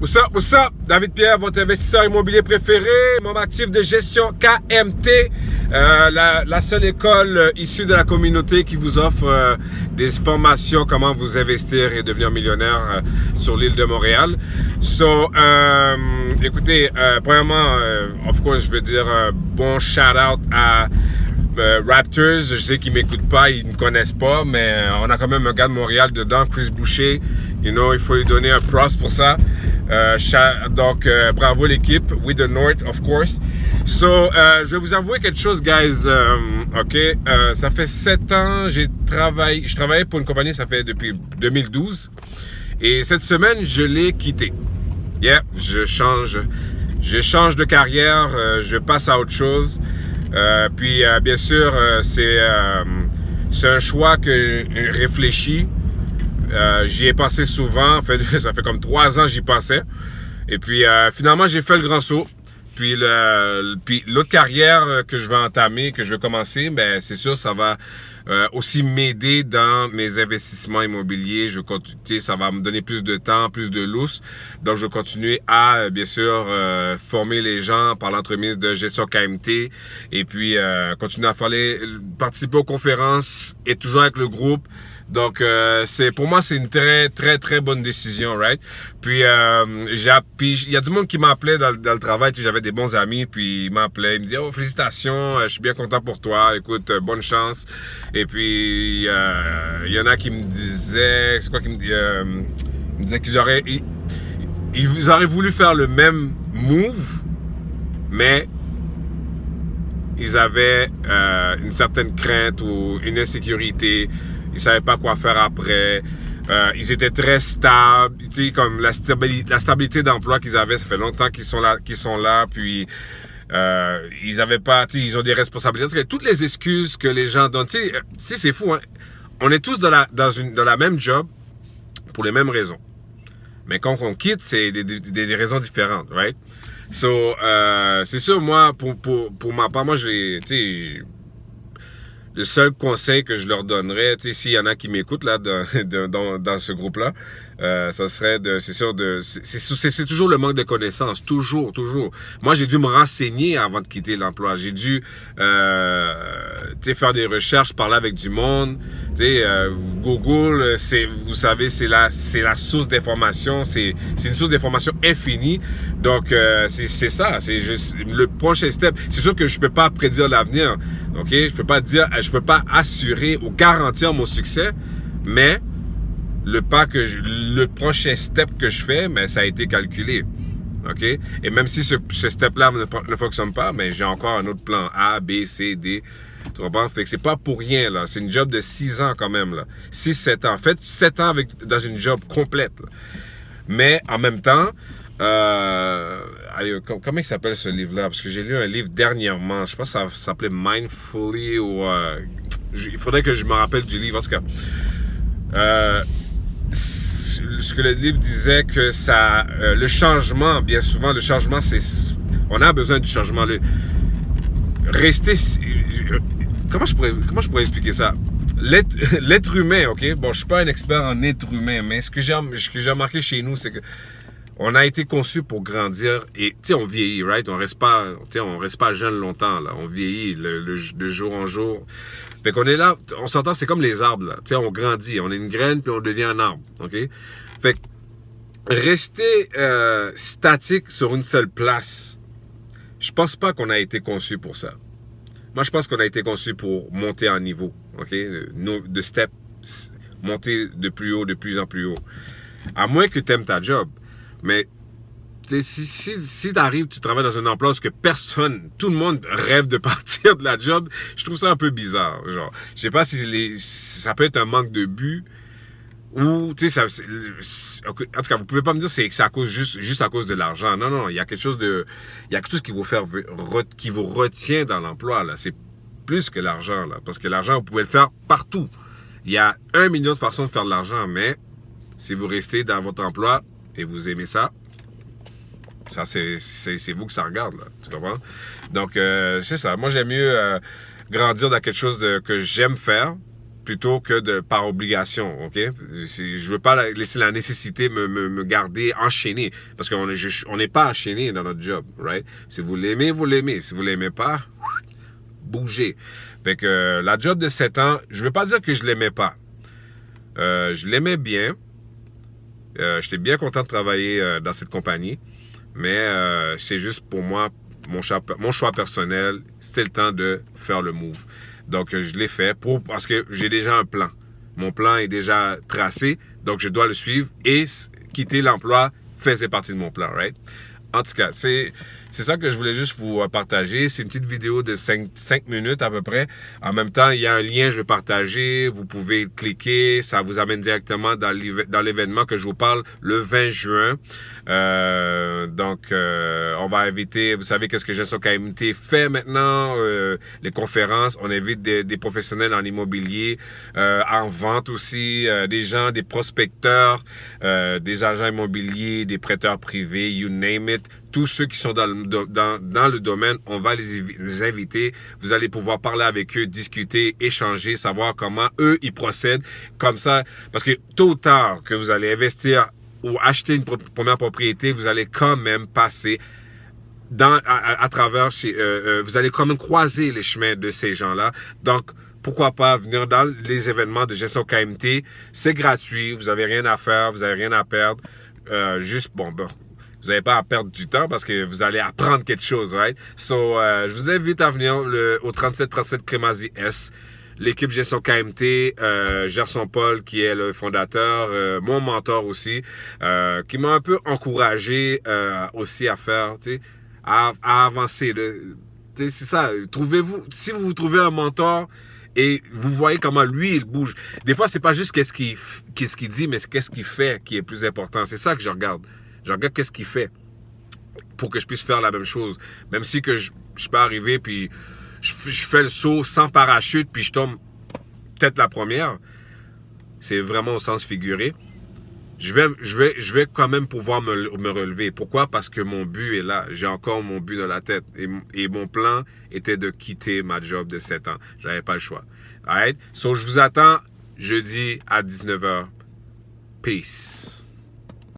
What's up? David Pierre, votre investisseur immobilier préféré, mon actif de gestion KMT, la seule école issue de la communauté qui vous offre des formations comment vous investir et devenir millionnaire sur l'île de Montréal. Écoutez, premièrement, of course, je veux dire bon shout-out à Raptors. Je sais qu'ils m'écoutent pas, ils me connaissent pas, mais on a quand même un gars de Montréal dedans, Chris Boucher. You know, il faut lui donner un props pour ça. Bravo l'équipe. We the North, of course. Je vais vous avouer quelque chose, guys. Ça fait 7 ans, je travaillais pour une compagnie, ça fait depuis 2012. Et cette semaine, je l'ai quitté. Yeah, je change de carrière, je passe à autre chose. Bien sûr, c'est un choix que réfléchi. J'y ai pensé souvent. En fait, ça fait comme 3 ans que j'y pensais. Et puis, finalement, j'ai fait le grand saut. Puis l'autre carrière que je vais entamer, que je vais commencer, ben c'est sûr, ça va aussi m'aider dans mes investissements immobiliers. Ça va me donner plus de temps, plus de lousse. Donc, je vais continuer à, bien sûr, former les gens par l'entremise de gestion KMT. Et puis, continuer à participer aux conférences et toujours avec le groupe. Donc, pour moi, c'est une très, très, très bonne décision, right? Puis, il y a du monde qui m'appelait dans le travail. Tu sais, j'avais des bons amis, puis ils m'appelaient. Ils me disaient, oh, félicitations, je suis bien content pour toi. Écoute, bonne chance. Et puis, il y en a qui me disaient, ils me disaient qu'ils auraient voulu faire le même move, mais ils avaient une certaine crainte ou une insécurité. Ils savaient pas quoi faire après. Ils étaient très stables. Tu sais, comme la stabilité d'emploi qu'ils avaient, ça fait longtemps qu'ils sont là. Puis ils avaient pas, tu sais, ils ont des responsabilités. Toutes les excuses que les gens donnent, tu sais, c'est fou. Hein? On est tous dans la même job pour les mêmes raisons. Mais quand on quitte, c'est des raisons différentes, right? C'est sûr, moi, pour ma part, moi, tu sais. Le seul conseil que je leur donnerais, tu sais, s'il y en a qui m'écoutent là dans ce groupe-là, ça serait c'est toujours le manque de connaissances, toujours. Moi, j'ai dû me renseigner avant de quitter l'emploi. J'ai dû, tu sais, faire des recherches, parler avec du monde. Tu sais, Google, vous savez, c'est la source d'information, c'est une source d'information infinie. Donc, c'est ça, c'est juste le prochain step. C'est sûr que je peux pas prédire l'avenir, ok? Je peux pas assurer ou garantir mon succès, mais le prochain step que je fais, mais ça a été calculé. OK? Et même si ce step-là ne fonctionne pas, mais j'ai encore un autre plan A, B, C, D. Tu comprends? Fait que c'est pas pour rien, là. C'est une job de 6 ans quand même, là. 6-7 ans. Faites 7 ans dans une job complète, là. Mais en même temps, comment il s'appelle ce livre-là? Parce que j'ai lu un livre dernièrement. Je sais pas si ça s'appelait Mindfully ou... il faudrait que je me rappelle du livre. En tout cas, ce que le livre disait que le changement, bien souvent, le changement, on a besoin du changement. Comment je pourrais expliquer ça? L'être humain, ok? Bon, je suis pas un expert en être humain, mais ce que j'ai remarqué chez nous, c'est que on a été conçu pour grandir et, tu sais, on vieillit, right? On reste pas jeune longtemps, là. On vieillit de jour en jour. Fait qu'on est là, on s'entend, c'est comme les arbres, là. Tu sais, on grandit, on est une graine puis on devient un arbre, ok? Fait que rester statique sur une seule place, je pense pas qu'on a été conçu pour ça. Moi, je pense qu'on a été conçu pour monter en niveau, ok? De step, monter de plus haut, de plus en plus haut. À moins que tu aimes ta job. Mais si t'arrives, tu travailles dans un emploi où tout le monde rêve de partir de la job, je trouve ça un peu bizarre. Genre, je sais pas si ça peut être un manque de but ou, tu sais, en tout cas, vous pouvez pas me dire que c'est à cause juste à cause de l'argent. Non, il y a quelque chose qui vous retient dans l'emploi, là. C'est plus que l'argent, là. Parce que l'argent, vous pouvez le faire partout. Il y a 1 million de façons de faire de l'argent, mais si vous restez dans votre emploi et vous aimez ça, c'est vous que ça regarde, là. Tu comprends? Donc, c'est ça. Moi, j'aime mieux grandir dans quelque chose que j'aime faire, plutôt que par obligation, ok? Je veux pas laisser la nécessité me garder enchaîné, parce qu'on n'est pas enchaîné dans notre job, right? Si vous l'aimez, vous l'aimez. Si vous l'aimez pas, bougez. Fait que la job de 7 ans, je veux pas dire que je l'aimais pas. Je l'aimais bien. J'étais bien content de travailler dans cette compagnie, mais c'est juste pour moi, mon choix personnel, c'était le temps de faire le move. Donc, je l'ai fait parce que j'ai déjà un plan. Mon plan est déjà tracé, donc je dois le suivre et quitter l'emploi faisait partie de mon plan, right? En tout cas, c'est ça que je voulais juste vous partager. C'est une petite vidéo de 5 minutes à peu près. En même temps, il y a un lien que je vais partager. Vous pouvez cliquer. Ça vous amène directement dans l'événement que je vous parle le 20 juin. Donc, on va inviter, vous savez qu'est-ce que Gestion KMT fait maintenant, les conférences. On invite des professionnels en immobilier, en vente aussi, des gens, des prospecteurs, des agents immobiliers, des prêteurs privés, you name it. Tous ceux qui sont dans le domaine, on va les inviter. Vous allez pouvoir parler avec eux, discuter, échanger, savoir comment eux, ils procèdent. Comme ça, parce que tôt ou tard que vous allez investir ou acheter une première propriété, vous allez quand même passer à travers, vous allez quand même croiser les chemins de ces gens-là. Donc, pourquoi pas venir dans les événements de Gestion KMT. C'est gratuit, vous n'avez rien à faire, vous n'avez rien à perdre. Vous n'avez pas à perdre du temps parce que vous allez apprendre quelque chose, right? So, je vous invite à venir au 3737 Crémazie S. L'équipe Gestion KMT, Gerson Paul, qui est le fondateur, mon mentor aussi, qui m'a un peu encouragé aussi à faire, tu sais, à avancer. C'est ça, si vous trouvez un mentor et vous voyez comment lui, il bouge. Des fois, c'est pas juste qu'est-ce qu'il dit, mais qu'est-ce qu'il fait qui est plus important. C'est ça que je regarde. Je regarde qu'est-ce qu'il fait pour que je puisse faire la même chose. Même si que je peux arriver, puis je fais le saut sans parachute, puis je tombe peut-être la première. C'est vraiment au sens figuré. Je vais quand même pouvoir me relever. Pourquoi? Parce que mon but est là. J'ai encore mon but dans la tête. Et mon plan était de quitter ma job de 7 ans. J'avais pas le choix. Alright? So, je vous attends jeudi à 19h. Peace.